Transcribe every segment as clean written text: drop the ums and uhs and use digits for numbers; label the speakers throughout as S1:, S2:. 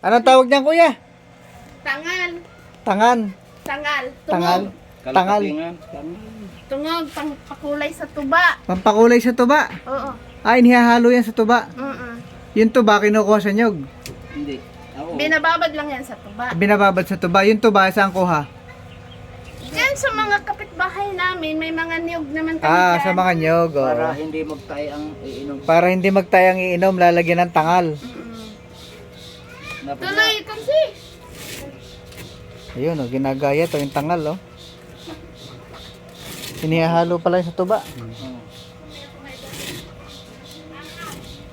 S1: Anong tawag niyan, kuya?
S2: Tangal.
S1: Tangan.
S2: Tangal.
S1: Tangal. Tangal.
S2: Tungog. Pakulay sa tuba.
S1: Pampakulay sa tuba.
S2: Oo.
S1: Ah, inihahalo yan sa tuba.
S2: Mm-mm.
S1: Yung tuba, kinukuha sa nyog.
S3: Hindi. Oo.
S2: Binababad lang yan sa tuba.
S1: Binababad sa tuba. Yung tuba, saan kuha?
S2: Diyan sa mga kapitbahay namin, may mga niyog naman kami
S1: Ah,
S2: dyan.
S1: sa mga nyog. Oh.
S3: Para hindi magtay ang iinom.
S1: Para hindi magtayang iinom, lalagyan ng tangal.
S2: Tuloy, kasi.
S1: Ayun, oh, ginagaya to yung tangal, oh. Inihahalo pala yung sa tuba.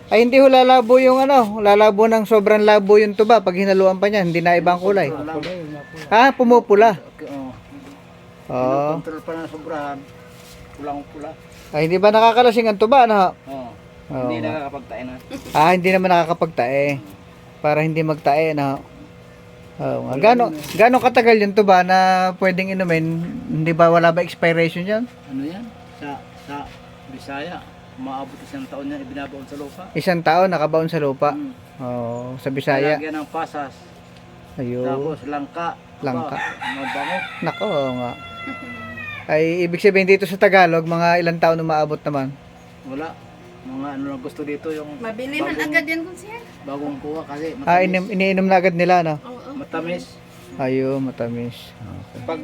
S1: Ay, hindi ho lalabo yung ano, lalabo ng sobrang labo yung tuba pag hinaluan pa niya, hindi na ibang kulay. Ah, pumupula. Oo.
S3: Kontrol pa na sobrahan. Pulang-pula.
S1: Ay, hindi ba nakakalasing ang tuba, no?
S3: Oo.
S1: Oo.
S3: Hindi nakakapagtae na.
S1: Ah, hindi naman nakakapagtae. Para hindi magtae, no? Oo nga. Gano'ng katagal yung tuba na pwedeng inumin? Hindi ba, wala ba expiration yan?
S3: Ano yan? Sa Bisaya. Umaabot isang taon yan ibinabaon sa lupa.
S1: Isang taon nakabaon sa lupa.
S3: Hmm.
S1: Oo, sa Bisaya.
S3: Lagyan ng pasas.
S1: Ayun.
S3: Tapos langka.
S1: Langka.
S3: Mabango.
S1: Nako, oo nga. Ay, ibig sabihin dito sa Tagalog, mga ilang taon umaabot naman?
S3: Wala. Mga ano na gusto dito yung
S2: Mabili man agad yan kung siya.
S3: bagong kuha kasi
S1: Ah,
S3: matamis.
S1: iniinom na agad nila, no?
S2: Oo.
S3: Matamis.
S1: Ayun, matamis. Okay.
S3: Pag